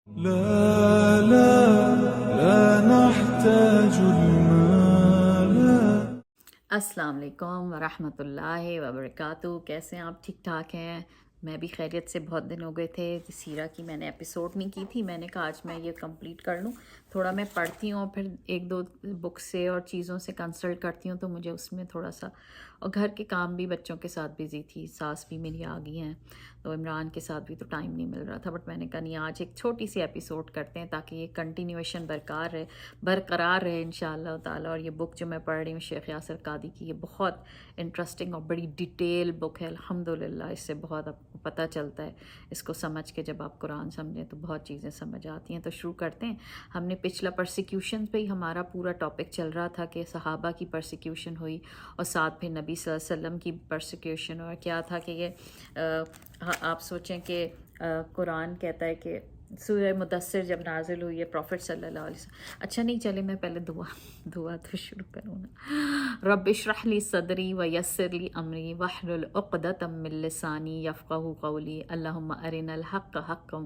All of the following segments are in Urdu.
لا لا لا نحتاج المال. السلام علیکم ورحمۃ اللہ وبرکاتہ. کیسے ہیں آپ؟ ٹھیک ٹھاک ہیں؟ میں بھی خیریت سے. بہت دن ہو گئے تھے سیرہ کی میں نے ایپیسوڈ نہیں کی تھی. میں نے کہا آج میں یہ کمپلیٹ کر لوں. تھوڑا میں پڑھتی ہوں پھر ایک دو بک سے اور چیزوں سے کنسلٹ کرتی ہوں تو مجھے اس میں تھوڑا سا، اور گھر کے کام بھی بچوں کے ساتھ بزی تھی. ساس بھی میری آ گئی ہیں تو عمران کے ساتھ بھی تو ٹائم نہیں مل رہا تھا. بٹ میں نے کہا نہیں، آج ایک چھوٹی سی ایپیسوڈ کرتے ہیں تاکہ یہ کنٹینیویشن برقرار رہے انشاءاللہ تعالی. اور یہ بک جو میں پڑھ رہی ہوں شیخ یاسر قادی کی، یہ بہت انٹرسٹنگ اور بڑی ڈیٹیل بک ہے الحمدللہ. اس سے بہت آپ کو پتہ چلتا ہے، اس کو سمجھ کے جب آپ قرآن سمجھیں تو بہت چیزیں سمجھ آتی ہیں. تو شروع کرتے ہیں. ہم نے پچھلا پرسیکیوشن پہ ہی ہمارا پورا ٹاپک چل رہا تھا کہ صحابہ کی پرسیکیوشن ہوئی اور ساتھ پھر نبی صلی اللہ علیہ وسلم کی پرسیکیوشن. اور کیا تھا کہ یہ آپ سوچیں کہ قرآن کہتا ہے کہ سورہ مدثر جب نازل ہوئی ہے پروفٹ صلی اللہ علیہ وسلم. اچھا نہیں، چلے میں پہلے دعا تو شروع کروں نا. رب اشرح لی صدری ویسر لی امری واحلل عقدۃ من لسانی یفقہوا قولی. اللہم ارنا الحق حقا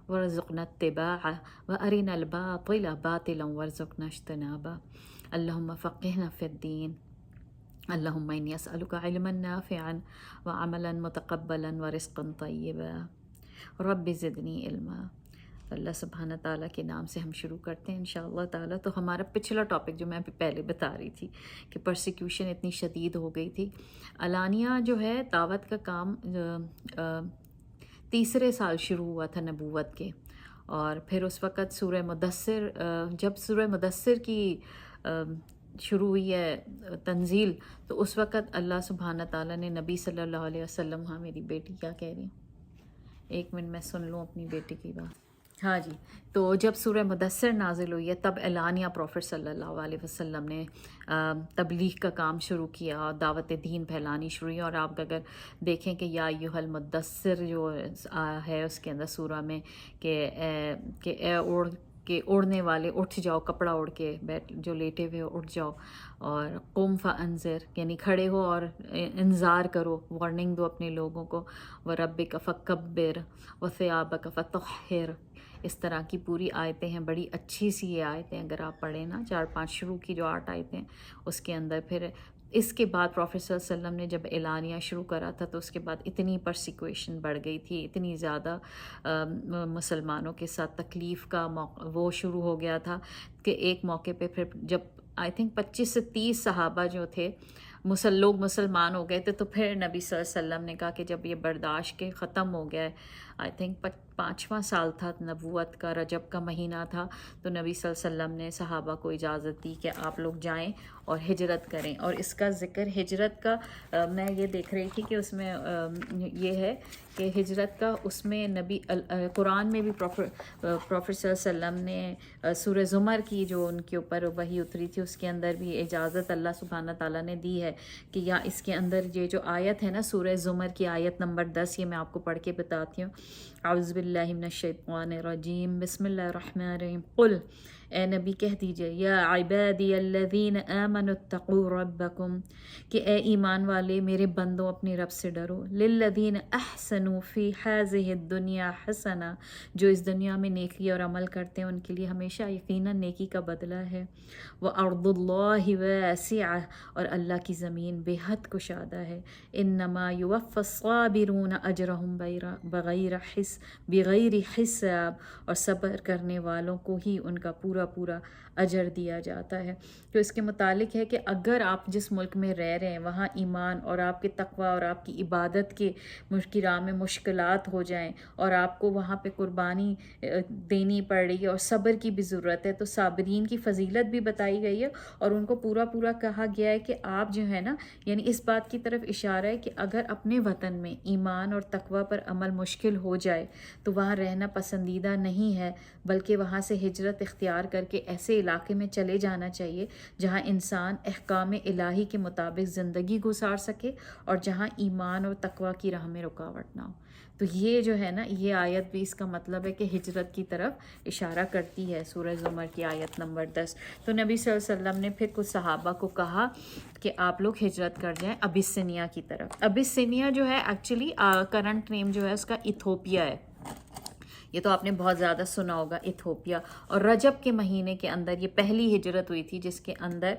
وارزقنا اتباعہ وارنا الباطل باطلا وارزقنا اجتنابہ. اللہم فقہنا فی الدین. اللہم انی اسألک علما نافعا وعملا متقبلا ورزقا طیبا. رب زدنی علما. اللہ سبحانہ تعالیٰ کے نام سے ہم شروع کرتے ہیں انشاءاللہ تعالیٰ. تو ہمارا پچھلا ٹاپک جو میں ابھی پہلے بتا رہی تھی کہ پرسیکیوشن اتنی شدید ہو گئی تھی. علانیہ جو ہے دعوت کا کام تیسرے سال شروع ہوا تھا نبوت کے. اور پھر اس وقت سورہ مدثر، جب سورہ مدثر کی شروع ہوئی ہے تنزیل، تو اس وقت اللہ سبحانہ تعالیٰ نے نبی صلی اللہ علیہ وسلم، ہاں میری بیٹی کیا کہہ رہی ہیں، ایک منٹ میں سن لوں اپنی بیٹی کی بات. ہاں جی. تو جب سورہ مدثر نازل ہوئی ہے تب اعلانیہ پروفٹ صلی اللہ علیہ وسلم نے تبلیغ کا کام شروع کیا اور دعوت دین پھیلانی شروع ہوئی. اور آپ اگر دیکھیں کہ یا ایھا المدثر جو ہے اس کے اندر سورہ میں کہ اے اوڑھنے والے اٹھ جاؤ، کپڑا اوڑھ کے بیٹھ، جو لیٹے ہوئے اٹھ جاؤ. اور قم فانذر یعنی کھڑے ہو اور انذار کرو، وارننگ دو اپنے لوگوں کو. وربک فکبر وثیابک فطہر. اس طرح کی پوری آیتیں ہیں، بڑی اچھی سی یہ آیتیں اگر آپ پڑھیں نا، 4-5 شروع کی جو 8 آیتیں اس کے اندر. پھر اس کے بعد پروفیسر صلی اللہ علیہ وسلم نے جب اعلانیہ شروع کرا تھا تو اس کے بعد اتنی پرسیکویشن بڑھ گئی تھی، اتنی زیادہ مسلمانوں کے ساتھ تکلیف کا موقع وہ شروع ہو گیا تھا کہ ایک موقع پہ پھر جب آئی تھنک 25 سے 30 صحابہ جو تھے لوگ مسلمان ہو گئے تھے، تو پھر نبی صلی اللہ علیہ وسلم نے کہا کہ جب یہ برداشت کے ختم ہو گیا ہے، آئی تھنک 5واں سال تھا نبوت کا، رجب کا مہینہ تھا، تو نبی صلی اللہ علیہ وسلم نے صحابہ کو اجازت دی کہ آپ لوگ جائیں اور ہجرت کریں. اور اس کا ذکر ہجرت کا میں یہ دیکھ رہی تھی کہ اس میں یہ ہے کہ ہجرت کا اس میں نبی قرآن میں بھی پروفٹ صلی اللہ علیہ وسلم نے سورہ زمر کی جو ان کے اوپر وحی اتری تھی اس کے اندر بھی اجازت اللہ سبحانہ تعالیٰ نے دی ہے کہ یا اس کے اندر یہ جو آیت ہے نا سورہ زمر کی آیت نمبر 10، یہ میں آپ کو پڑھ کے بتاتی ہوں. اعوذ باللہ من الشیطان الرجیم، بسم اللہ الرحمن الرحیم. قل، اے نبی کہہ دیجئے، یا عبادی الذین آمنوا اتقوا ربکم، کہ اے ایمان والے میرے بندوں اپنے رب سے ڈرو. للذین احسنوا فی ہذہ الدنیا حسنہ، جو اس دنیا میں نیکی اور عمل کرتے ہیں ان کے لیے ہمیشہ یقیناً نیکی کا بدلہ ہے. وارض اللہ واسعہ، اور اللہ کی زمین بے حد کشادہ ہے. انما یوفی الصابرون اجرہم بغیر حساب، اور صبر کرنے والوں کو ہی ان کا پورا اجر دیا جاتا ہے. تو اس کے متعلق ہے کہ اگر آپ جس ملک میں رہ رہے ہیں وہاں ایمان اور آپ کے تقوی اور آپ کی عبادت کے راہ میں مشکلات ہو جائیں اور آپ کو وہاں پہ قربانی دینی پڑ رہی ہے اور صبر کی بھی ضرورت ہے، تو صابرین کی فضیلت بھی بتائی گئی ہے اور ان کو پورا کہا گیا ہے کہ آپ جو ہے نا، یعنی اس بات کی طرف اشارہ ہے کہ اگر اپنے وطن میں ایمان اور تقوی پر عمل مشکل ہو جائے تو وہاں رہنا پسندیدہ نہیں ہے، بلکہ وہاں سے ہجرت اختیار کر کے ایسے علاقے میں چلے جانا چاہیے جہاں انسان احکام الہی کے مطابق زندگی گزار سکے اور جہاں ایمان اور تقوی کی راہ میں رکاوٹ نہ ہو. تو یہ جو ہے نا، یہ آیت بھی اس کا مطلب ہے کہ ہجرت کی طرف اشارہ کرتی ہے، سورہ زمر کی آیت نمبر 10. تو نبی صلی اللہ علیہ وسلم نے پھر کچھ صحابہ کو کہا کہ آپ لوگ ہجرت کر جائیں ابسینیا کی طرف. ابسینیا جو ہے ایکچولی کرنٹ نیم جو ہے اس کا ایتھوپیا ہے. یہ تو آپ نے بہت زیادہ سنا ہوگا، ایتھوپیا. اور رجب کے مہینے کے اندر یہ پہلی ہجرت ہوئی تھی، جس کے اندر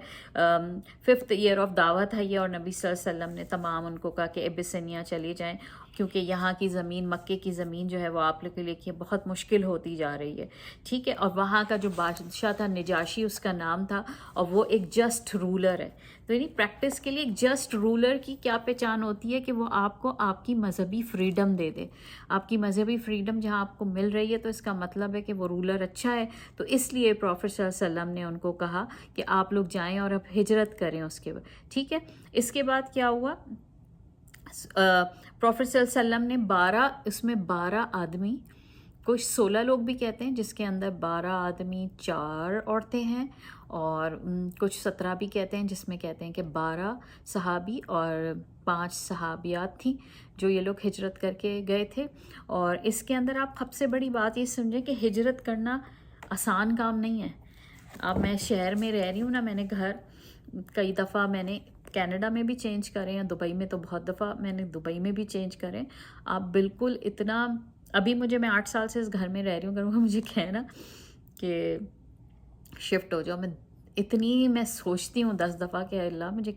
5th ایئر آف دعوت تھا یہ، اور نبی صلی اللہ علیہ وسلم نے تمام ان کو کہا کہ ابسنیا چلی جائیں، کیونکہ یہاں کی زمین، مکے کی زمین جو ہے وہ آپ لوگ کے لیے بہت مشکل ہوتی جا رہی ہے. ٹھیک ہے. اور وہاں کا جو بادشاہ تھا نجاشی اس کا نام تھا، اور وہ ایک جسٹ رولر ہے. تو یعنی پریکٹس کے لیے ایک جسٹ رولر کی کیا پہچان ہوتی ہے کہ وہ آپ کو آپ کی مذہبی فریڈم دے دے. آپ کی مذہبی فریڈم جہاں آپ کو مل رہی ہے تو اس کا مطلب ہے کہ وہ رولر اچھا ہے. تو اس لیے پروفیٹ صلی اللہ علیہ وسلم نے ان کو کہا کہ آپ لوگ جائیں اور اب ہجرت کریں اس کے بعد. ٹھیک ہے. اس کے بعد کیا ہوا؟ پروفیٹ صلی اللہ علیہ وسلم نے اس میں 12 آدمی، کچھ 16 لوگ بھی کہتے ہیں، جس کے اندر 12 آدمی 4 عورتیں ہیں، اور کچھ 17 بھی کہتے ہیں، جس میں کہتے ہیں کہ 12 صحابی اور 5 صحابیات تھیں جو یہ لوگ ہجرت کر کے گئے تھے. اور اس کے اندر آپ سب سے بڑی بات یہ سمجھیں کہ ہجرت کرنا آسان کام نہیں ہے. اب میں شہر میں رہ رہی ہوں نا، میں نے گھر کئی دفعہ میں نے کینیڈا میں بھی چینج کرے ہیں، دبئی میں تو بہت دفعہ میں نے دبئی میں بھی چینج کرے. آپ بالکل اتنا، ابھی میں 8 سال سے اس گھر میں رہ رہی ہوں، اگر مجھے کہنا کہ شفٹ ہو جاؤ، میں سوچتی ہوں 10 دفعہ کہ اللہ مجھے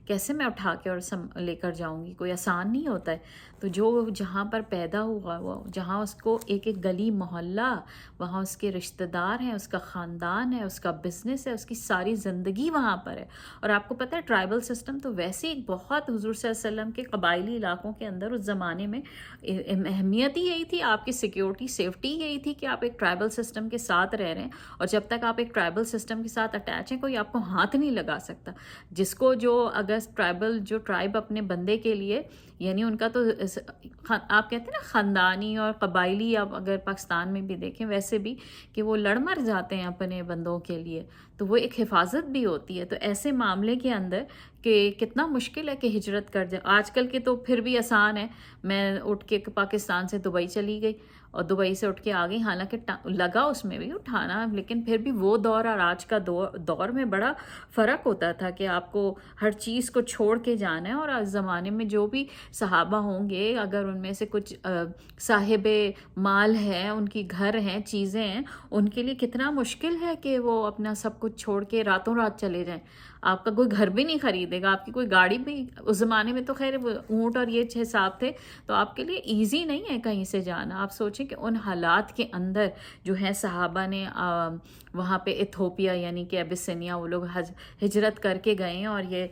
کیسے میں اٹھا کے اور لے کر جاؤں گی. کوئی آسان نہیں ہوتا ہے. تو جو جہاں پر پیدا ہوا، وہ جہاں اس کو ایک گلی محلہ، وہاں اس کے رشتہ دار ہیں، اس کا خاندان ہے، اس کا بزنس ہے، اس کی ساری زندگی وہاں پر ہے. اور آپ کو پتہ ہے ٹرائبل سسٹم تو ویسے ایک بہت، حضور صلی اللہ علیہ وسلم کے قبائلی علاقوں کے اندر اس زمانے میں اہمیت ہی یہی تھی، آپ کی سیکیورٹی سیفٹی یہی تھی کہ آپ ایک ٹرائبل سسٹم کے ساتھ رہ رہے ہیں. اور جب تک آپ ایک ٹرائبل سسٹم کے ساتھ اٹیچ ہیں، کوئی آپ کو ہاتھ نہیں لگا سکتا. جس کو اگر ٹرائب اپنے بندے کے لیے، یعنی ان کا تو آپ کہتے ہیں نا خاندانی اور قبائلی، آپ اگر پاکستان میں بھی دیکھیں ویسے بھی کہ وہ لڑ مر جاتے ہیں اپنے بندوں کے لیے، تو وہ ایک حفاظت بھی ہوتی ہے. تو ایسے معاملے کے اندر کہ کتنا مشکل ہے کہ ہجرت کر جائے. آج کل کے تو پھر بھی آسان ہے. میں اٹھ کے پاکستان سے دبئی چلی گئی اور دبئی سے اٹھ کے آ گئی، حالانکہ لگا اس میں بھی اٹھانا، لیکن پھر بھی وہ دور اور آج کا دور میں بڑا فرق ہوتا تھا کہ آپ کو ہر چیز کو چھوڑ کے جانا ہے. اور آج زمانے میں جو بھی صحابہ ہوں گے، اگر ان میں سے کچھ صاحب مال ہیں، ان کی گھر ہیں، چیزیں ہیں، ان کے لیے کتنا مشکل ہے کہ وہ اپنا سب کچھ چھوڑ کے راتوں رات چلے جائیں. آپ کا کوئی گھر بھی نہیں خریدے گا، آپ کی کوئی گاڑی بھی، اس زمانے میں تو خیر اونٹ اور یہ حساب تھے، تو آپ کے لیے ایزی نہیں ہے کہیں سے جانا. آپ سوچیں کہ ان حالات کے اندر جو ہے صحابہ نے وہاں پہ ایتھوپیا یعنی کہ ابسینیا وہ لوگ ہجرت کر کے گئے ہیں. اور یہ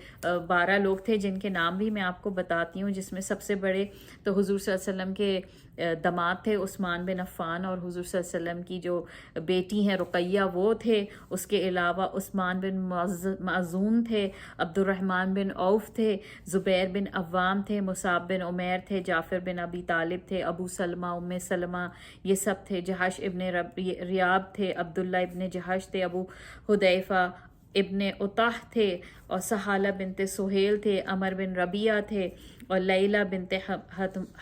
12 لوگ تھے جن کے نام بھی میں آپ کو بتاتی ہوں، جس میں سب سے بڑے تو حضور صلی اللہ علیہ وسلم کے داماد تھے عثمان بن عفان، اور حضور صلی اللہ علیہ وسلم کی جو بیٹی ہیں رقیہ وہ تھے. اس کے علاوہ عثمان بن معزون تھے، عبد الرحمن بن عوف تھے، زبیر بن عوام تھے، مصعب بن عمیر تھے، جعفر بن ابی طالب تھے، ابو سلمہ، ام سلمہ، یہ سب تھے. جہش ابن ریاب تھے، عبداللہ ابن جہش تھے، ابو حذیفہ ابن عطاہ تھے، اور سہالہ بنت سہیل تھے، عمر بن ربیعہ تھے، اور لیلہ بنت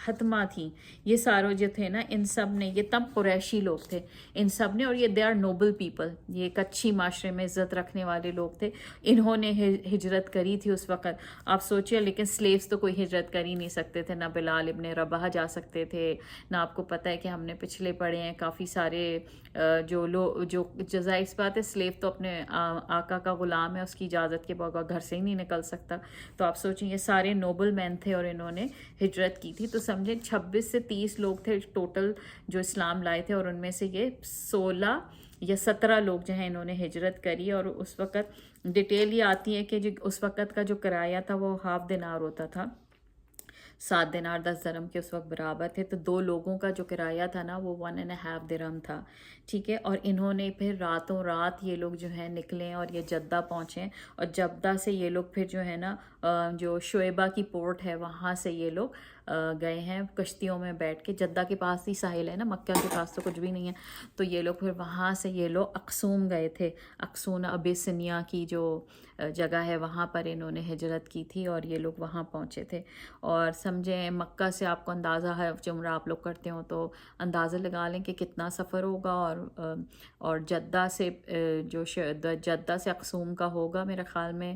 حتمہ تھیں. یہ ساروں جو تھے نا، ان سب نے، یہ تب قریشی لوگ تھے ان سب نے، اور یہ دے آر نوبل پیپل، یہ ایک اچھی معاشرے میں عزت رکھنے والے لوگ تھے. انہوں نے ہجرت کری تھی اس وقت. آپ سوچئے، لیکن سلیوز تو کوئی ہجرت کر ہی نہیں سکتے تھے. نہ بلال ابن رباح جا سکتے تھے، نہ آپ کو پتہ ہے کہ ہم نے پچھلے پڑھے ہیں کافی سارے جو ظاہر سی بات ہے، سلیو تو اپنے آقا کا غلام ہے، اس کی اجازت کے بغیر گھر سے ہی نہیں نکل سکتا. تو آپ سوچیں یہ سارے نوبل مین تھے اور انہوں نے ہجرت کی تھی. تو سمجھیں 26 سے 30 لوگ تھے ٹوٹل جو اسلام لائے تھے، اور ان میں سے یہ 16 یا 17 لوگ جو ہیں انہوں نے ہجرت کری. اور اس وقت ڈیٹیل یہ آتی ہے کہ جو اس وقت کا جو کرایہ تھا وہ ½ دینار ہوتا تھا. 7 دینار 10 درہم کے اس وقت برابر تھے. تو 2 لوگوں کا جو کرایہ تھا نا وہ 1.5 درہم تھا. ٹھیک ہے. اور انہوں نے پھر راتوں رات یہ لوگ جو ہیں نکلیں اور یہ جدہ پہنچیں، اور جدہ سے یہ لوگ پھر جو ہے نا جو شعیبہ کی پورٹ ہے وہاں سے یہ لوگ گئے ہیں کشتیوں میں بیٹھ کے. جدہ کے پاس ہی ساحل ہے نا، مکہ کے پاس تو کچھ بھی نہیں ہے. تو یہ لوگ پھر وہاں سے یہ لوگ اقصوم گئے تھے. اقصون ابسینیا کی جو جگہ ہے وہاں پر انہوں نے ہجرت کی تھی، اور یہ لوگ وہاں پہنچے تھے. اور سمجھیں مکہ سے آپ کو اندازہ ہے، عمرہ آپ لوگ کرتے ہو تو اندازہ لگا لیں کہ کتنا سفر ہوگا. اور جدہ سے جو جدہ سے اقصوم کا ہوگا میرے خیال میں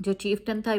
جو چیفٹن تھا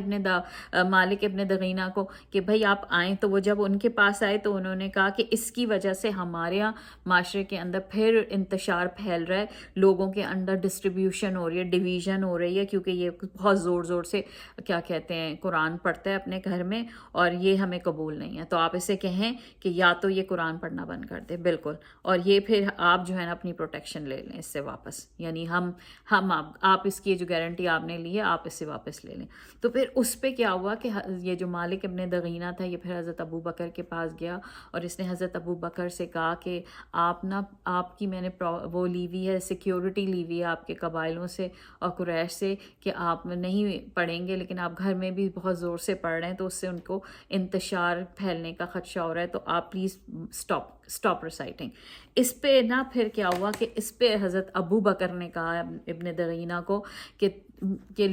مالک ابن دغینہ کو کہ بھائی آپ آئیں، تو وہ جب ان کے پاس آئے تو انہوں نے کہا کہ اس کی وجہ سے ہمارے یہاں معاشرے کے اندر پھر انتشار پھیل رہا ہے، لوگوں کے اندر ڈسٹریبیوشن ہو رہی ہے، ڈویژن ہو رہی ہے، کیونکہ یہ بہت زور زور سے کیا کہتے ہیں قرآن پڑھتا ہے اپنے گھر میں، اور یہ ہمیں قبول نہیں ہے، تو آپ اسے کہیں کہ یا تو یہ قرآن پڑھنا بند کر دے بالکل، اور یہ پھر آپ جو ہے نا اپنی پروٹیکشن لے لیں اس سے واپس، یعنی آپ اس کی جو گارنٹی آپ نے لی ہے آپ اس سے واپس لے لیں۔ تو پھر اس پہ کیا ہوا کہ یہ جو مالک ابن دغینہ تھا یہ پھر حضرت ابو بکر کے پاس گیا، اور اس نے حضرت ابو بکر سے کہا کہ آپ کی میں نے وہ لی ہوئی ہے، سیکیورٹی لی ہوئی ہے آپ کے قبائلوں سے اور قریش سے کہ آپ نہیں پڑھیں گے، لیکن آپ گھر میں بھی بہت زور سے پڑھ رہے ہیں تو اس سے ان کو انتشار پھیلنے کا خدشہ ہو رہا ہے، تو آپ پلیز اسٹاپ ریسائٹنگ۔ اس پہ نا پھر کیا ہوا کہ اس پہ حضرت ابو بکر نے کہا ابن دغینہ کو کہ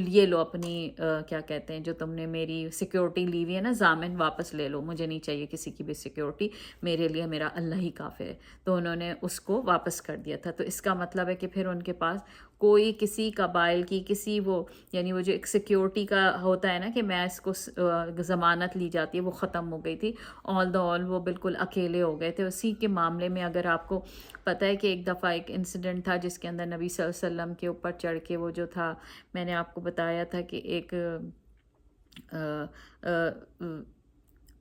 یہ لو اپنی کیا کہتے ہیں جو تم نے میری سیکیورٹی لی ہوئی ہے نا ضامن، واپس لے لو، مجھے نہیں چاہیے کسی کی بھی سیکیورٹی، میرے لیے میرا اللہ ہی کافر ہے۔ تو انہوں نے اس کو واپس کر دیا تھا۔ تو اس کا مطلب ہے کہ پھر ان کے پاس کوئی کسی قبائل کی کسی یعنی وہ جو ایک سیکیورٹی کا ہوتا ہے نا کہ میں اس کو ضمانت لی جاتی ہے، وہ ختم ہو گئی تھی، آل وہ بالکل اکیلے ہو گئے تھے۔ اسی کے معاملے میں اگر آپ کو پتہ ہے کہ ایک دفعہ ایک انسیڈنٹ تھا جس کے اندر نبی صلی اللہ علیہ وسلم کے اوپر چڑھ کے وہ جو تھا، میں نے آپ کو بتایا تھا کہ ایک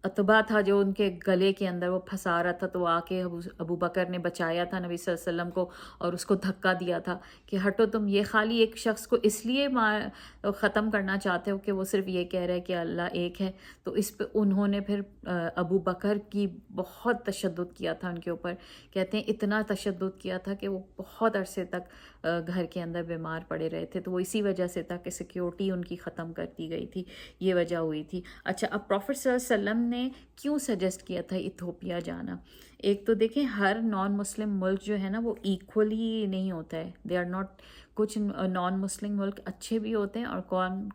عتبہ تھا جو ان کے گلے کے اندر وہ پھنسا رہا تھا، تو آ کے ابو بکر نے بچایا تھا نبی صلی اللہ علیہ وسلم کو، اور اس کو دھکا دیا تھا کہ ہٹو، تم یہ خالی ایک شخص کو اس لیے ختم کرنا چاہتے ہو کہ وہ صرف یہ کہہ رہا ہے کہ اللہ ایک ہے۔ تو اس پہ انہوں نے پھر ابو بکر کی بہت تشدد کیا تھا ان کے اوپر، کہتے ہیں اتنا تشدد کیا تھا کہ وہ بہت عرصے تک گھر کے اندر بیمار پڑے رہے تھے، تو وہ اسی وجہ سے تھا کہ سیکیورٹی ان کی ختم کر دی گئی تھی، یہ وجہ ہوئی تھی۔ اچھا، اب پروفٹ صلی اللہ علیہ وسلم نے کیوں سجیسٹ کیا تھا ایتھوپیا جانا؟ ایک تو دیکھیں ہر نان مسلم ملک جو ہے نا وہ ایکولی نہیں ہوتا ہے، دے آر ناٹ، کچھ نان مسلم ملک اچھے بھی ہوتے ہیں اور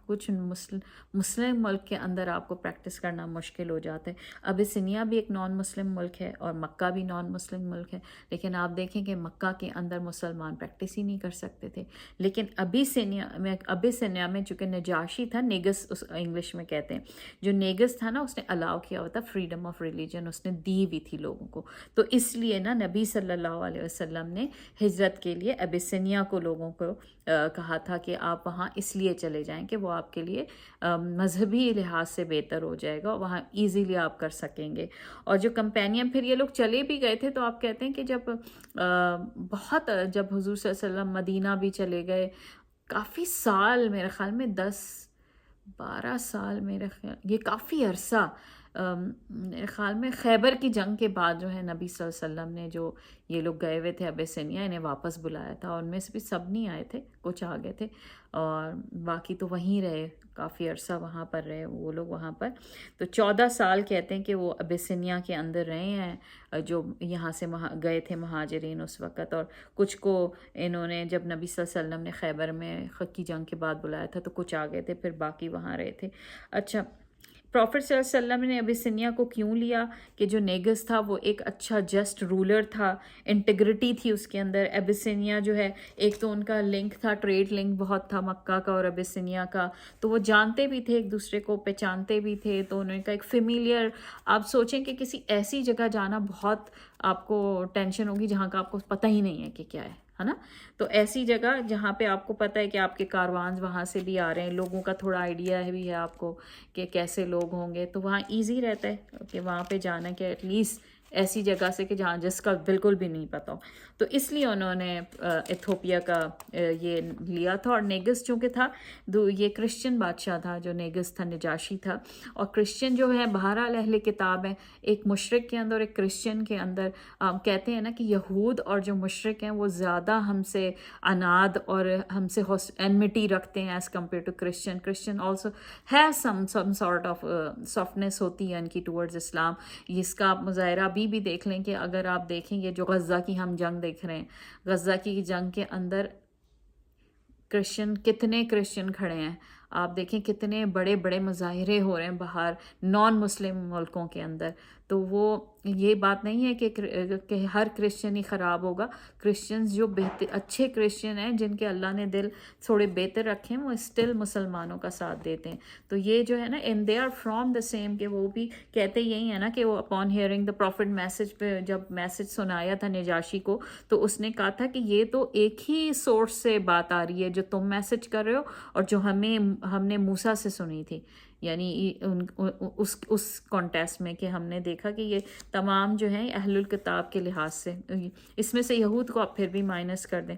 کچھ مسلم ملک کے اندر آپ کو پریکٹس کرنا مشکل ہو جاتا ہے۔ ابسینیا بھی ایک نان مسلم ملک ہے اور مکہ بھی نان مسلم ملک ہے، لیکن آپ دیکھیں کہ مکہ کے اندر مسلمان پریکٹس ہی نہیں کر سکتے تھے، لیکن ابسینیا میں چونکہ نجاشی تھا، نیگس انگلش میں کہتے ہیں، جو نیگس تھا نا اس نے الاؤ کیا ہوا تھا فریڈم آف ریلیجن، اس نے دی ہوئی تھی لوگوں کو، تو اس لیے نا نبی صلی اللہ علیہ وسلم نے ہجرت کے لیے ابسینیا کو لوگوں کو کہا تھا کہ آپ وہاں اس لیے چلے جائیں کہ وہ آپ کے لیے مذہبی لحاظ سے بہتر ہو جائے گا، وہاں ایزیلی آپ کر سکیں گے۔ اور جو کمپینین پھر یہ لوگ چلے بھی گئے تھے، تو آپ کہتے ہیں کہ جب حضور صلی اللہ علیہ وسلم مدینہ بھی چلے گئے، کافی سال، میرے خیال میں 10-12 سال، میرے خیال یہ کافی عرصہ، میرے خیال میں خیبر کی جنگ کے بعد جو ہے نبی صلی اللہ علیہ وسلم نے جو یہ لوگ گئے ہوئے تھے ابسینیا، انہیں واپس بلایا تھا، اور ان میں سے بھی سب نہیں آئے تھے، کچھ آ گئے تھے، اور باقی تو وہیں رہے، کافی عرصہ وہاں پر رہے وہ لوگ وہاں پر۔ تو 14 سال کہتے ہیں کہ وہ ابسینیا کے اندر رہے ہیں، جو یہاں سے گئے تھے مہاجرین اس وقت، اور کچھ کو انہوں نے جب نبی صلی اللہ علیہ وسلم نے خیبر میں کی جنگ کے بعد بلایا تھا تو کچھ آ گئے تھے، پھر باقی وہاں رہے تھے۔ اچھا، پروفٹ صلی اللہ علیہ وسلم نے ابسینیا کو کیوں لیا؟ کہ جو نیگس تھا وہ ایک اچھا جسٹ رولر تھا، انٹیگریٹی تھی اس کے اندر۔ ابسینیا جو ہے ایک تو ان کا لنک تھا، ٹریڈ لنک بہت تھا مکہ کا اور ابسینیا کا، تو وہ جانتے بھی تھے ایک دوسرے کو، پہچانتے بھی تھے، تو انہوں نے کا ایک فیملیئر، آپ سوچیں کہ کسی ایسی جگہ جانا بہت آپ کو ٹینشن ہوگی جہاں کا آپ کو پتہ ہی نہیں ہے کہ کیا ہے نا، تو ایسی جگہ جہاں پہ آپ کو پتہ ہے کہ آپ کے کاروانز وہاں سے بھی آ رہے ہیں، لوگوں کا تھوڑا آئیڈیا بھی ہے آپ کو کہ کیسے لوگ ہوں گے، تو وہاں ایزی رہتا ہے کہ وہاں پہ جانا کہ ایٹ لیسٹ ایسی جگہ سے کہ جہاں جس کا بالکل بھی نہیں پتہ ہو، تو اس لیے انہوں نے ایتھوپیا کا یہ لیا تھا۔ اور نیگس چونکہ تھا یہ کرسچن بادشاہ تھا، جو نیگس تھا نجاشی تھا، اور کرسچن جو ہے بہرحال اہل کتاب ہیں، ایک مشرک کے اندر اور ایک کرسچن کے اندر کہتے ہیں نا کہ یہود اور جو مشرک ہیں وہ زیادہ ہم سے عناد اور ہم سے انمٹی رکھتے ہیں as compare to Christian also has some sort of softness ہوتی ہے ان کی ٹورڈز اسلام۔ اس کا آپ مظاہرہ بھی دیکھ لیں کہ اگر آپ دیکھیں یہ جو غزہ کی ہم جنگ دیکھ رہے ہیں، غزہ کی جنگ کے اندر کتنے کرسچن کھڑے ہیں، آپ دیکھیں کتنے بڑے بڑے مظاہرے ہو رہے ہیں باہر نان مسلم ملکوں کے اندر. تو وہ یہ بات نہیں ہے کہ ہر کرسچن ہی خراب ہوگا. کرسچنز جو اچھے کرسچن ہیں جن کے اللہ نے دل تھوڑے بہتر رکھے ہیں وہ اسٹل مسلمانوں کا ساتھ دیتے ہیں. تو یہ جو ہے نا and they are from the same, کہ وہ بھی کہتے یہی ہے نا کہ وہ upon hearing the prophet message پہ جب میسج سنایا تھا نجاشی کو تو اس نے کہا تھا کہ یہ تو ایک ہی سورس سے بات آ رہی ہے جو تم میسج کر رہے ہو اور جو ہم نے موسیٰ سے سنی تھی. یعنی اس کانٹیکسٹ میں کہ ہم نے دیکھا کہ یہ تمام جو ہیں اہل الکتاب کے لحاظ سے, اس میں سے یہود کو آپ پھر بھی مائنس کر دیں.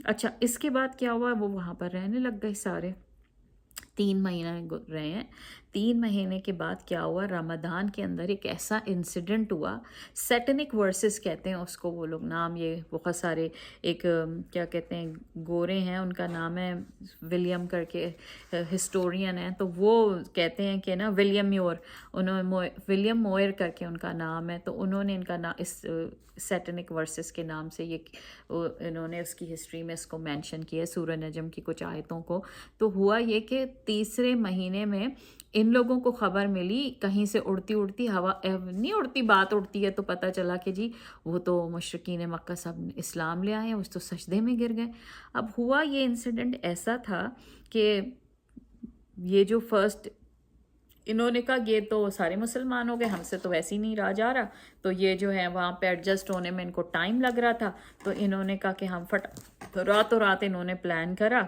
اچھا اس کے بعد کیا ہوا, وہ وہاں پر رہنے لگ گئے سارے. 3 مہینے رہے ہیں. 3 مہینے کے بعد کیا ہوا, رمضان کے اندر ایک ایسا انسیڈنٹ ہوا, سیٹنک ورسز کہتے ہیں اس کو وہ لوگ, نام یہ بہت سارے ایک کیا کہتے ہیں گورے ہیں, ان کا نام ہے ولیم کر کے ہسٹورین ہیں, تو وہ کہتے ہیں کہ نا ولیم موئر کر کے ان کا نام ہے, تو انہوں نے ان کا نام اس سیٹنک ورسز کے نام سے یہ انہوں نے اس کی ہسٹری میں اس کو مینشن کیا ہے, سورہ نجم کی کچھ آیتوں کو. تو ہوا یہ کہ 3 مہینے میں ان لوگوں کو خبر ملی کہیں سے اڑتی ہوا نہیں اڑتی بات اڑتی ہے, تو پتہ چلا کہ جی وہ تو مشرکین مکہ سب اسلام لے آئے ہیں, اس تو سجدے میں گر گئے. اب ہوا یہ انسیڈنٹ ایسا تھا کہ یہ جو فرسٹ انہوں نے کہا یہ تو سارے مسلمان ہو گئے, ہم سے تو ویسے ہی نہیں رہا جا رہا, تو یہ جو ہے وہاں پہ ایڈجسٹ ہونے میں ان کو ٹائم لگ رہا تھا, تو انہوں نے کہا کہ ہم راتوں رات انہوں نے پلان کرا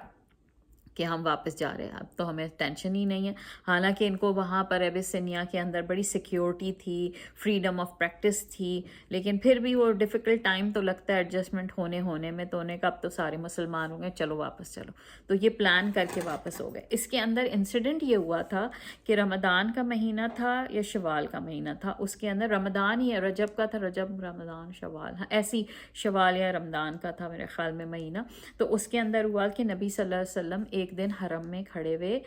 کہ ہم واپس جا رہے ہیں, اب تو ہمیں ٹینشن ہی نہیں ہے. حالانکہ ان کو وہاں پر ایبیسینیا کے اندر بڑی سیکیورٹی تھی, فریڈم آف پریکٹس تھی, لیکن پھر بھی وہ ڈیفیکلٹ ٹائم تو لگتا ہے ایڈجسٹمنٹ ہونے میں, تو انہیں کہا اب تو سارے مسلمان ہوں گے, چلو واپس چلو. تو یہ پلان کر کے واپس ہو گئے. اس کے اندر انسیڈنٹ یہ ہوا تھا کہ رمضان کا مہینہ تھا یا شوال کا مہینہ تھا, اس کے اندر رمضان ہی ہے, رجب کا تھا, رجب رمضان شوال, ایسی شوال یا رمضان کا تھا میرے خیال میں مہینہ. تو اس کے اندر ہوا کہ نبی صلی اللہ علیہ وسلم ایک دن حرم میں کھڑے ہوئے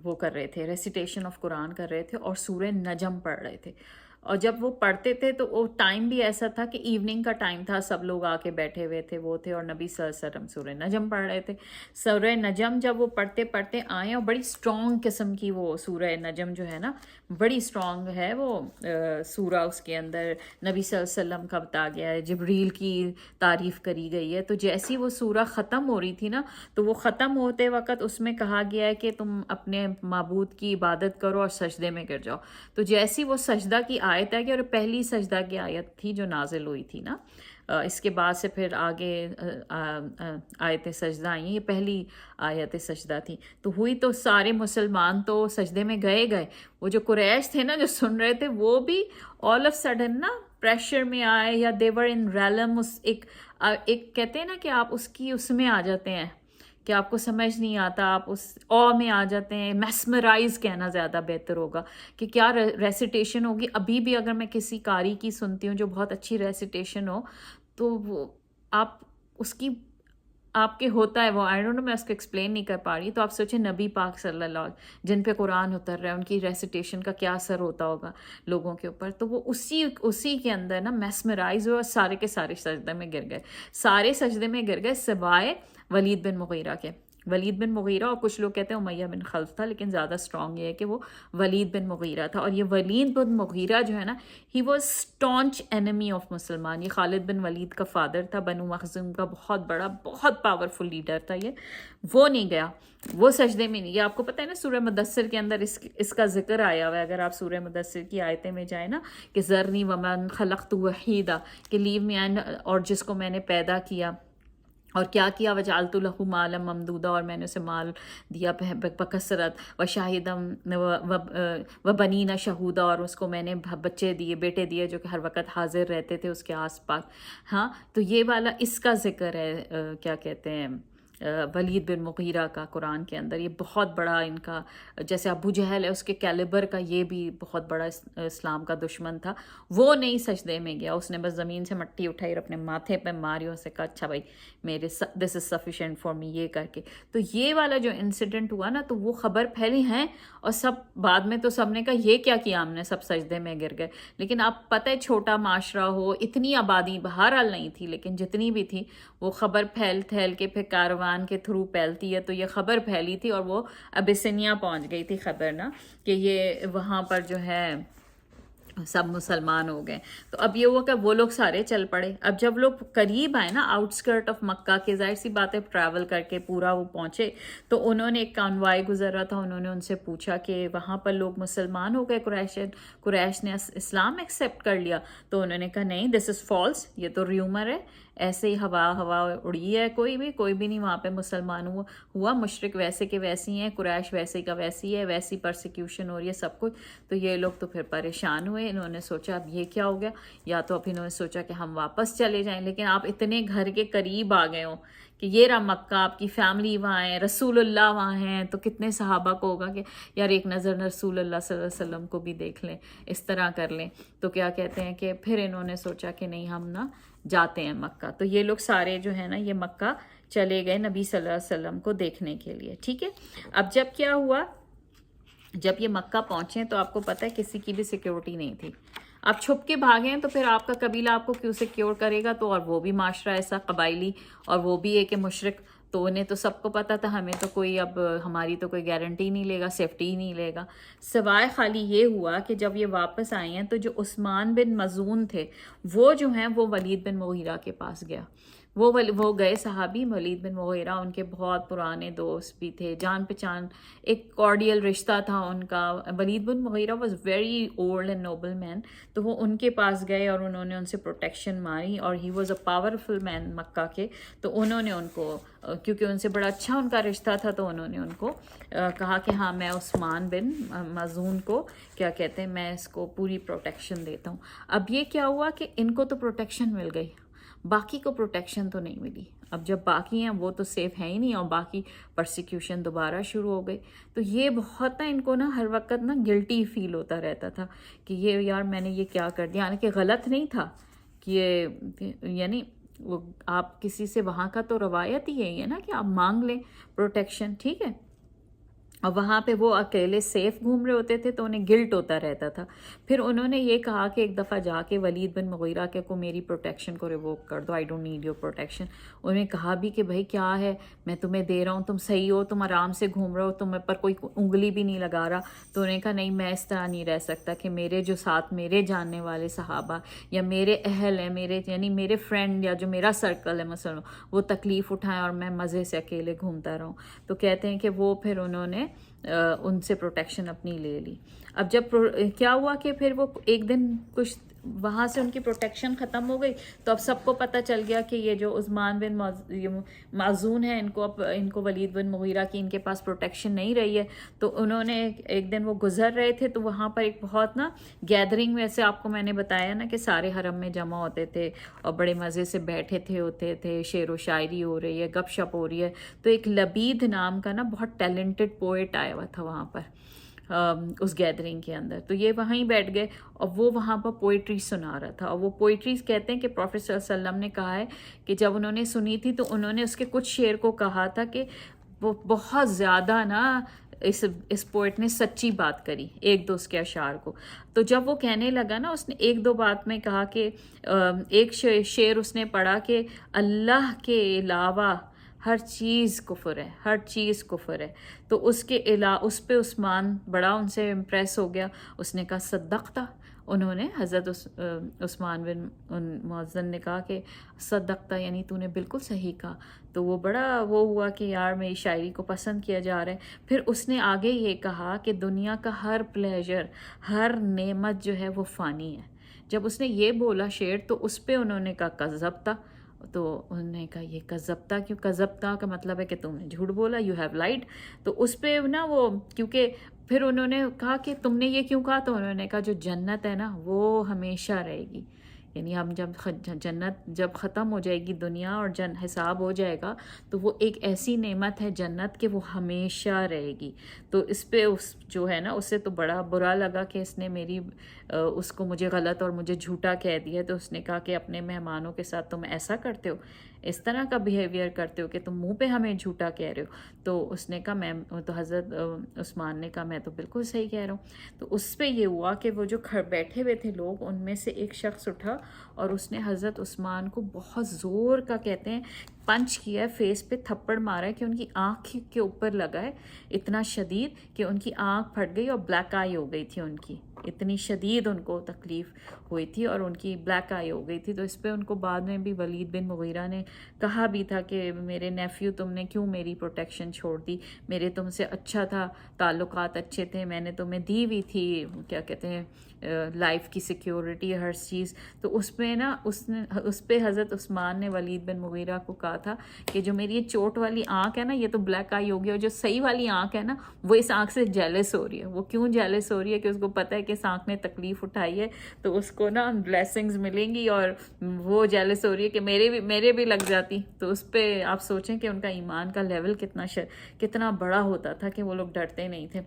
وہ کر رہے تھے, ریسیٹیشن آف قرآن کر رہے تھے اور سورہ نجم پڑھ رہے تھے. اور جب وہ پڑھتے تھے تو وہ ٹائم بھی ایسا تھا کہ ایوننگ کا ٹائم تھا, سب لوگ آ کے بیٹھے ہوئے تھے وہ تھے, اور نبی صلی اللہ علیہ وسلم سورہ نجم پڑھ رہے تھے. سورہ نجم جب وہ پڑھتے آئے, اور بڑی سٹرونگ قسم کی وہ سورہ نجم جو ہے نا بڑی سٹرونگ ہے وہ سورہ, اس کے اندر نبی صلی اللہ علیہ وسلم کا بتا گیا ہے, جبریل کی تعریف کری گئی ہے. تو جیسی وہ سورہ ختم ہو رہی تھی نا, تو وہ ختم ہوتے وقت اس میں کہا گیا ہے کہ تم اپنے معبود کی عبادت کرو اور سجدے میں گر جاؤ. تو جیسی وہ سجدہ کی آیت ہے کہ, اور پہلی سجدہ کی آیت تھی جو نازل ہوئی تھی نا, اس کے بعد سے پھر آگے آیت سجدہ آئی ہیں, یہ پہلی آیت سجدہ تھی. تو ہوئی تو سارے مسلمان تو سجدے میں گئے. وہ جو قریش تھے نا جو سن رہے تھے, وہ بھی آل آف سڈن نا پریشر میں آئے, یا دیور ان ریلم, ایک کہتے ہیں نا کہ آپ اس میں آ جاتے ہیں کہ آپ کو سمجھ نہیں آتا, آپ اس او میں آ جاتے ہیں. میسمرائز کہنا زیادہ بہتر ہوگا کہ کیا ریسیٹیشن ہوگی. ابھی بھی اگر میں کسی قاری کی سنتی ہوں جو بہت اچھی ریسیٹیشن ہو, تو وہ آپ کے ہوتا ہے وہ, آئی ڈونٹ نو, میں اس کو ایکسپلین نہیں کر پا رہی. تو آپ سوچیں نبی پاک صلی اللہ علیہ وسلم جن پہ قرآن اتر رہا ہے, ان کی ریسیٹیشن کا کیا اثر ہوتا ہوگا لوگوں کے اوپر. تو وہ اسی کے اندر نا میسمرائز ہوئے, اور سارے کے سارے سجدے میں گر گئے. سارے سجدے میں گر گئے سوائے ولید بن مغیرہ کے. ولید بن مغیرہ, اور کچھ لوگ کہتے ہیں امیہ بن خلف تھا, لیکن زیادہ اسٹرانگ یہ ہے کہ وہ ولید بن مغیرہ تھا. اور یہ ولید بن مغیرہ جو ہے نا, he was staunch enemy of مسلمان. یہ خالد بن ولید کا فادر تھا, بنو مخزوم کا بہت بڑا بہت پاورفل لیڈر تھا یہ. وہ نہیں گیا, وہ سجدے میں نہیں گیا. آپ کو پتہ ہے نا سورہ مدثر کے اندر اس کا ذکر آیا ہوا ہے. اگر آپ سورہ مدثر کی آیتیں میں جائیں نا, کہ ذرنی ومن خلقت وحیدا, کہ لیو می اینڈ, اور جس کو میں نے پیدا کیا اور کیا وجعلت لہ مالا ممدودا, اور میں نے اسے مال دیا بکثرت, وشاہدم وبنین شہودا, اور اس کو میں نے بچے دیے, بیٹے دیے جو کہ ہر وقت حاضر رہتے تھے اس کے آس پاس. ہاں, تو یہ والا اس کا ذکر ہے کیا کہتے ہیں ولید بن مغیرہ کا قرآن کے اندر. یہ بہت بڑا ان کا, جیسے ابو جہل ہے اس کے کیلیبر کا, یہ بھی بہت بڑا اسلام کا دشمن تھا. وہ نہیں سجدے میں گیا, اس نے بس زمین سے مٹی اٹھائی اور اپنے ماتھے پہ ماری, اسے کہا اچھا بھائی میرے دس از سفیشینٹ فار می, یہ کر کے. تو یہ والا جو انسیڈنٹ ہوا نا, تو وہ خبر پھیلی ہیں, اور سب بعد میں تو سب نے کہا یہ کیا ہم نے, سب سجدے میں گر گئے. لیکن آپ پتہ ہے چھوٹا معاشرہ ہو, اتنی آبادی بہرحال نہیں تھی, لیکن جتنی بھی تھی وہ خبر پھیل کے پھر کاروان ایران کے تھرو پھیلتی ہے، تو یہ خبر پھیلی تھی اور وہ ابیسینیا پہنچ گئی تھی خبر نا، کہ یہ وہاں پر جو ہے سب مسلمان ہو گئے. تو اب یہ ہوا کہ وہ لوگ سارے چل پڑے. اب جب لوگ قریب آئے نا آؤٹ اسکرٹ آف مکہ کے، ظاہر سی بات ہے ٹریول کر کے پورا وہ پہنچے، تو انہوں نے ایک کانوائے گزر رہا تھا، انہوں نے ان سے پوچھا کہ وہاں پر لوگ مسلمان ہو گئے، قریش نے اسلام ایکسیپٹ کر لیا؟ تو انہوں نے کہا نہیں، دس از فالس، یہ تو ریومر ہے، ایسے ہی ہوا اڑی ہے، کوئی بھی نہیں وہاں پہ مسلمان ہوا، مشرک ویسے کے ویسی ہیں، قریش ویسے کا ویسی ہے، ویسی پرسیکیوشن ہو رہی ہے سب کچھ. تو یہ لوگ تو پھر پریشان ہوئے، انہوں نے سوچا اب یہ کیا ہو گیا، یا تو اب انہوں نے سوچا کہ ہم واپس چلے جائیں، لیکن آپ اتنے گھر کے قریب آ گئے ہو کہ یہ رہا مکہ، آپ کی فیملی وہاں ہے، رسول اللہ وہاں ہیں، تو کتنے صحابہ کو ہوگا کہ یار ایک نظر رسول اللہ صلی اللہ علیہ وسلم کو بھی دیکھ لیں، اس طرح کر لیں. تو کیا کہتے ہیں کہ پھر انہوں نے سوچا کہ نہیں ہم نا جاتے ہیں مکہ. تو یہ لوگ سارے جو ہے نا یہ مکہ چلے گئے نبی صلی اللہ علیہ وسلم کو دیکھنے کے لیے. ٹھیک ہے، اب جب کیا ہوا، جب یہ مکہ پہنچے تو آپ کو پتہ ہے کسی کی بھی سیکیورٹی نہیں تھی. آپ چھپ کے بھاگے ہیں تو پھر آپ کا قبیلہ آپ کو کیوں سیکیور کرے گا؟ تو اور وہ بھی معاشرہ ایسا قبائلی، اور وہ بھی ایک مشرک، تو انہیں تو سب کو پتہ تھا ہمیں تو کوئی اب ہماری تو کوئی گارنٹی نہیں لے گا، سیفٹی ہی نہیں لے گا. سوائے خالی یہ ہوا کہ جب یہ واپس آئے ہیں تو جو عثمان بن مظعون تھے وہ جو ہیں وہ ولید بن مغیرہ کے پاس گیا. وہ گئے صحابی ولید بن مغیرہ، ان کے بہت پرانے دوست بھی تھے، جان پہچان، ایک کارڈیل رشتہ تھا ان کا. Walid bin Mughira was very old and noble man, تو وہ ان کے پاس گئے اور انہوں نے ان سے پروٹیکشن ماری، اور ہی واز اے پاورفل مین مکہ کے. تو انہوں نے ان کو، کیونکہ ان سے بڑا اچھا ان کا رشتہ تھا، تو انہوں نے ان کو کہا کہ ہاں میں عثمان بن مظعون کو کیا کہتے ہیں میں اس کو پوری پروٹیکشن دیتا ہوں. اب یہ کیا ہوا کہ ان کو تو پروٹیکشن مل گئی، باقی کو پروٹیکشن تو نہیں ملی. اب جب باقی ہیں وہ تو سیف ہیں ہی نہیں، اور باقی پرسیکیوشن دوبارہ شروع ہو گئی. تو یہ بہت نا ان کو نا ہر وقت نا گلٹی فیل ہوتا رہتا تھا کہ یہ یار میں نے یہ کیا کر دیا. یعنی کہ غلط نہیں تھا کہ یہ، یعنی وہ آپ کسی سے، وہاں کا تو روایت ہی یہی ہے نا کہ آپ مانگ لیں پروٹیکشن، ٹھیک ہے. اور وہاں پہ وہ اکیلے سیف گھوم رہے ہوتے تھے تو انہیں گلٹ ہوتا رہتا تھا. پھر انہوں نے یہ کہا کہ ایک دفعہ جا کے ولید بن مغیرہ کے کو میری پروٹیکشن کو ریووک کر دو، I don't need your protection. انہوں نے کہا بھی کہ بھائی کیا ہے، میں تمہیں دے رہا ہوں، تم صحیح ہو، تم آرام سے گھوم رہے ہو، تم پر کوئی انگلی بھی نہیں لگا رہا. تو انہوں نے کہا نہیں میں اس طرح نہیں رہ سکتا کہ میرے جو ساتھ میرے جاننے والے صحابہ یا میرے اہل ہیں، میرے یعنی میرے فرینڈ یا جو میرا سرکل ہے مثلا، وہ تکلیف اٹھائیں اور میں مزے سے اکیلے گھومتا رہوں. تو کہتے ہیں کہ وہ پھر انہوں نے ان سے پروٹیکشن اپنی لے لی. اب جب کیا ہوا کہ پھر وہ ایک دن کچھ وہاں سے ان کی پروٹیکشن ختم ہو گئی، تو اب سب کو پتہ چل گیا کہ یہ جو عثمان بن مظعون ہے، ان کو ولید بن مغیرہ کی ان کے پاس پروٹیکشن نہیں رہی ہے. تو انہوں نے ایک دن وہ گزر رہے تھے تو وہاں پر ایک بہت نا گیدرنگ، ویسے آپ کو میں نے بتایا نا کہ سارے حرم میں جمع ہوتے تھے اور بڑے مزے سے بیٹھے ہوتے تھے، شعر و شاعری ہو رہی ہے، گپ شپ ہو رہی ہے. تو ایک لبید نام کا نا بہت ٹیلنٹڈ پوئٹ آیا ہوا تھا وہاں پر اس گیدرنگ کے اندر. تو یہ وہیں بیٹھ گئے اور وہ وہاں پر پوئٹری سنا رہا تھا. اور وہ پوئٹریز کہتے ہیں کہ پروفیٹ صلی اللہ علیہ وسلم نے کہا ہے کہ جب انہوں نے سنی تھی تو انہوں نے اس کے کچھ شعر کو کہا تھا کہ وہ بہت زیادہ نا اس پوئٹ نے سچی بات کری ایک دو اس کے اشعار کو. تو جب وہ کہنے لگا نا، اس نے ایک دو بات میں کہا کہ ایک شعر اس نے پڑھا کہ اللہ کے علاوہ ہر چیز کفر ہے، ہر چیز کفر ہے. تو اس پہ عثمان بڑا ان سے امپریس ہو گیا. اس نے کہا صدقتا. انہوں نے حضرت عثمان بن مؤذن نے کہا کہ صدقتا یعنی تو نے بالکل صحیح کہا. تو وہ بڑا وہ ہوا کہ یار میری شاعری کو پسند کیا جا رہا ہے. پھر اس نے آگے یہ کہا کہ دنیا کا ہر پلیجر، ہر نعمت جو ہے وہ فانی ہے. جب اس نے یہ بولا شعر تو اس پہ انہوں نے کہا کذبتا. تو انہوں نے کہا یہ کذبتا کیوں؟ کذبتا کا مطلب ہے کہ تم نے جھوٹ بولا، یو ہیو لائڈ. تو اس پہ نا وہ کیونکہ پھر انہوں نے کہا کہ تم نے یہ کیوں کہا؟ تو انہوں نے کہا جو جنت ہے نا وہ ہمیشہ رہے گی. یعنی ہم جنت جب ختم ہو جائے گی دنیا اور حساب ہو جائے گا تو وہ ایک ایسی نعمت ہے جنت کہ وہ ہمیشہ رہے گی. تو اس پہ جو ہے نا اسے تو بڑا برا لگا کہ اس نے اس کو مجھے غلط اور مجھے جھوٹا کہہ دیا. تو اس نے کہا کہ اپنے مہمانوں کے ساتھ تم ایسا کرتے ہو، اس طرح کا بیہیویئر کرتے ہو کہ تم منہ پہ ہمیں جھوٹا کہہ رہے ہو. تو اس نے کہا تو حضرت عثمان نے کہا میں تو بالکل صحیح کہہ رہا ہوں. تو اس پہ یہ ہوا کہ وہ جو بیٹھے ہوئے تھے لوگ، ان میں سے ایک شخص اٹھا اور اس نے حضرت عثمان کو بہت زور کا کہتے ہیں پنچ کیا ہے، فیس پہ تھپڑ مارا ہے کہ ان کی آنکھ کے اوپر لگا ہے اتنا شدید کہ ان کی آنکھ پھٹ گئی اور بلیک آئی ہو گئی تھی ان کی، اتنی شدید ان کو تکلیف ہوئی تھی اور ان کی بلیک آئی ہو گئی تھی. تو اس پہ ان کو بعد میں بھی ولید بن مغیرہ نے کہا بھی تھا کہ میرے نیفیو تم نے کیوں میری پروٹیکشن چھوڑ دی، میرے تم سے اچھا تھا، تعلقات اچھے تھے، میں نے تمہیں دی ہوئی تھی کیا کہتے ہیں لائف کی سیکیورٹی ہر چیز. تو اس میں نا اس پہ حضرت عثمان نے ولید بن مغیرہ کو کہا تھا کہ جو میری یہ چوٹ والی آنکھ ہے نا یہ تو بلیک آئی ہوگی، اور جو صحیح والی آنکھ ہے نا وہ اس آنکھ سے جیلس ہو رہی ہے. وہ کیوں جیلس ہو رہی ہے کہ اس کو پتہ ہے کہ اس آنکھ نے تکلیف اٹھائی ہے تو اس کو نا بلیسنگز ملیں گی، اور وہ جیلس ہو رہی ہے کہ میرے بھی لگ جاتی. تو اس پہ آپ سوچیں کہ ان کا ایمان کا لیول کتنا بڑا ہوتا تھا کہ وہ لوگ ڈرتے نہیں تھے.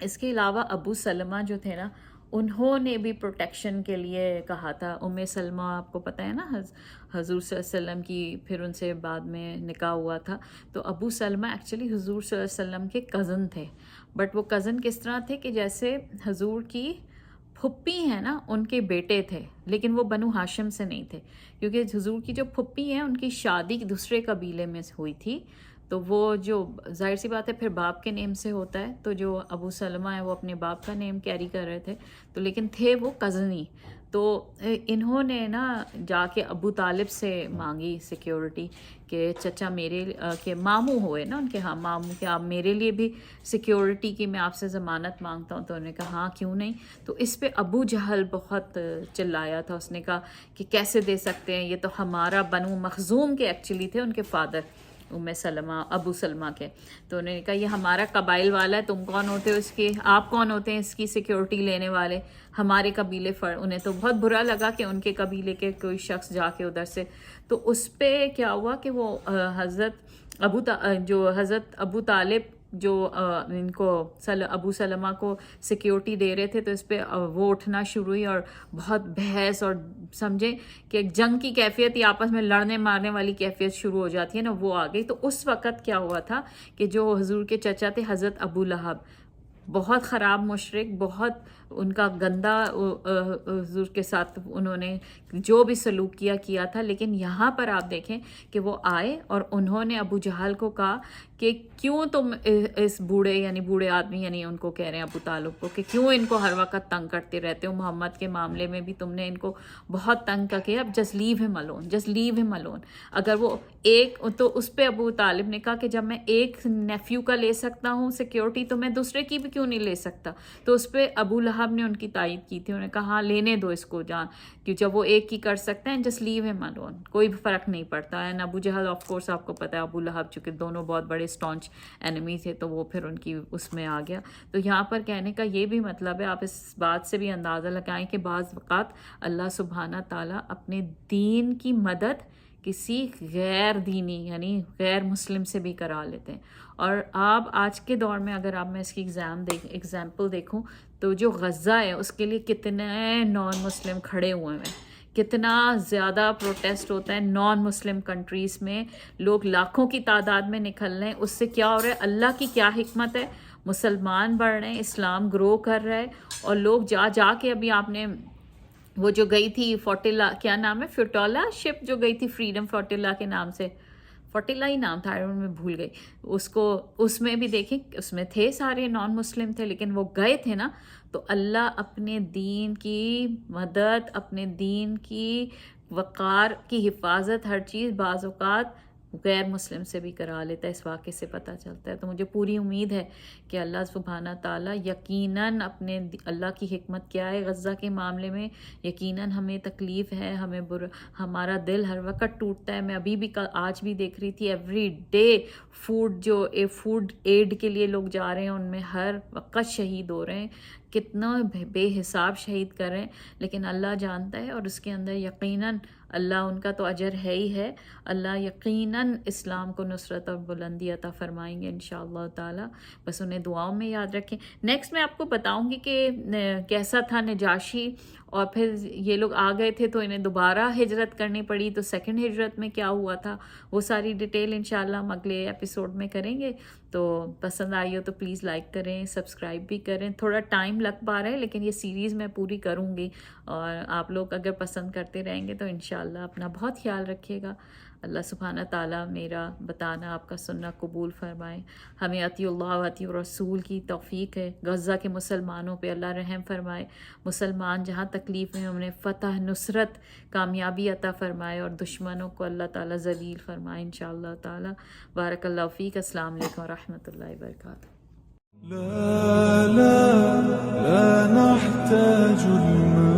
اس کے علاوہ ابو سلمہ جو تھے نا انہوں نے بھی پروٹیکشن کے لیے کہا تھا. ام سلمہ آپ کو پتہ ہے نا حضور صلی اللہ علیہ وسلم کی پھر ان سے بعد میں نکاح ہوا تھا. تو ابو سلمہ ایکچولی حضور صلی اللہ علیہ وسلم کے کزن تھے، بٹ وہ کزن کس طرح تھے کہ جیسے حضور کی پھپھی ہیں نا ان کے بیٹے تھے، لیکن وہ بنو ہاشم سے نہیں تھے، کیونکہ حضور کی جو پھپھی ہیں ان کی شادی دوسرے قبیلے میں ہوئی تھی. تو وہ جو ظاہر سی بات ہے پھر باپ کے نیم سے ہوتا ہے، تو جو ابو سلمہ ہیں وہ اپنے باپ کا نیم کیری کر رہے تھے، تو لیکن تھے وہ کزنی. تو انہوں نے نا جا کے ابو طالب سے مانگی سیکیورٹی کہ چچا میرے کہ ماموں ہوئے نا ان کے، ہاں ماموں کہ آپ میرے لیے بھی سیکیورٹی کی میں آپ سے ضمانت مانگتا ہوں. تو انہوں نے کہا ہاں کیوں نہیں. تو اس پہ ابو جہل بہت چلایا تھا، اس نے کہا کہ کیسے دے سکتے ہیں، یہ تو ہمارا بنو مخزوم کے ایکچولی تھے ان کے فادر ام سلمہ ابو سلمہ کے. تو انہوں نے کہا یہ ہمارا قبائل والا ہے، تم کون ہوتے ہو اس کے، آپ کون ہوتے ہیں اس کی سیکیورٹی لینے والے، ہمارے قبیلے انہیں تو بہت برا لگا کہ ان کے قبیلے کے کوئی شخص جا کے ادھر سے. تو اس پہ کیا ہوا کہ وہ حضرت ابو طالب جو ان کو ابو سلمہ کو سیکیورٹی دے رہے تھے، تو اس پہ وہ اٹھنا شروع ہوئی اور بہت بحث، اور سمجھیں کہ ایک جنگ کی کیفیت یا آپس میں لڑنے مارنے والی کیفیت شروع ہو جاتی ہے نا، وہ آ گئی. تو اس وقت کیا ہوا تھا کہ جو حضور کے چچا تھے حضرت ابو لہب، بہت خراب مشرک، بہت ان کا گندا حضور کے ساتھ انہوں نے جو بھی سلوک کیا تھا. لیکن یہاں پر آپ دیکھیں کہ وہ آئے اور انہوں نے ابو جہل کو کہا کہ کیوں تم اس بوڑھے آدمی یعنی ان کو کہہ رہے ہیں ابو طالب کو کہ کیوں ان کو ہر وقت تنگ کرتے رہتے ہو، محمد کے معاملے میں بھی تم نے ان کو بہت تنگ کر کے، اب جسٹ لیو ہم الون. اگر وہ ایک، تو اس پہ ابو طالب نے کہا کہ جب میں ایک نیفیو کا لے سکتا ہوں سیکیورٹی تو میں دوسرے کی بھی کیوں نہیں لے سکتا. تو اس پہ ابو لہب نے ان کی تائید کی تھی، انہوں نے کہا ہاں لینے دو اس کو جان، کہ جب وہ ایک کی کر سکتے ہیں جسٹ لیو ہم الون، کوئی بھی فرق نہیں پڑتا. And above Jahl of course آپ کو پتہ ہے ابو لہب چونکہ دونوں بہت بڑے اسٹانچ اینیمی تھے، تو وہ پھر ان کی اس میں آ گیا. تو یہاں پر کہنے کا یہ بھی مطلب ہے، آپ اس بات سے بھی اندازہ لگائیں کہ بعض اوقات اللہ سبحانہ تعالیٰ اپنے دین کی مدد کسی غیر دینی یعنی غیر مسلم سے بھی کرا لیتے ہیں. اور آپ آج کے دور میں اگر آپ میں اس کی ایگزامپل دیکھوں تو جو غزہ ہے اس کے لیے کتنے نان مسلم کھڑے ہوئے ہیں، کتنا زیادہ پروٹیسٹ ہوتا ہے نان مسلم کنٹریز میں، لوگ لاکھوں کی تعداد میں نکل رہے ہیں. اس سے کیا ہو رہا ہے، اللہ کی کیا حکمت ہے، مسلمان بڑھ رہے ہیں، اسلام گرو کر رہا ہے. اور لوگ جا کے ابھی آپ نے وہ جو گئی تھی فوٹیلا، کیا نام ہے، فوٹولا شپ جو گئی تھی فریڈم فوٹیلا کے نام سے، فوٹیلا ہی نام تھا، میں بھول گئی اس کو. اس میں بھی دیکھیں اس میں تھے سارے نان مسلم تھے، لیکن وہ گئے تھے نا. تو اللہ اپنے دین کی مدد، اپنے دین کی وقار کی حفاظت، ہر چیز بعض اوقات غیر مسلم سے بھی کرا لیتا ہے. اس واقعے سے پتہ چلتا ہے. تو مجھے پوری امید ہے کہ اللہ سبحانہ تعالیٰ یقیناً اپنے اللہ کی حکمت کیا ہے غزہ کے معاملے میں. یقیناً ہمیں تکلیف ہے، ہمیں ہمارا دل ہر وقت ٹوٹتا ہے. میں ابھی بھی آج بھی دیکھ رہی تھی ایوری ڈے فوڈ ایڈ کے لیے لوگ جا رہے ہیں، ان میں ہر وقت شہید ہو رہے ہیں، کتنا بے حساب شہید کر رہے ہیں. لیکن اللہ جانتا ہے، اور اس کے اندر یقیناً اللہ ان کا تو اجر ہے ہی ہے. اللہ یقیناً اسلام کو نصرت اور بلندی عطا فرمائیں گے انشاءاللہ تعالیٰ. بس انہیں دعاؤں میں یاد رکھیں. نیکسٹ میں آپ کو بتاؤں گی کہ کیسا تھا نجاشی اور پھر یہ لوگ آ گئے تھے تو انہیں دوبارہ ہجرت کرنی پڑی، تو سیکنڈ ہجرت میں کیا ہوا تھا وہ ساری ڈیٹیل انشاءاللہ ہم اگلے ایپیسوڈ میں کریں گے. تو پسند آئی ہو تو پلیز لائک کریں، سبسکرائب بھی کریں. تھوڑا ٹائم لگ پا رہا ہے لیکن یہ سیریز میں پوری کروں گی، اور آپ لوگ اگر پسند کرتے رہیں گے تو انشاءاللہ اپنا بہت خیال رکھیے گا. اللہ سبحانہ تعالیٰ میرا بتانا آپ کا سننا قبول فرمائے. ہمیں اطیع اللہ و اطیع رسول کی توفیق ہے. غزہ کے مسلمانوں پہ اللہ رحم فرمائے. مسلمان جہاں تکلیف میں انہیں فتح، نصرت، کامیابی عطا فرمائے، اور دشمنوں کو اللہ تعالیٰ ذلیل فرمائے انشاءاللہ تعالیٰ. بارک اللہ فیک. السلام علیکم ورحمۃ اللہ وبرکاتہ. لا لا لا نحتاج المال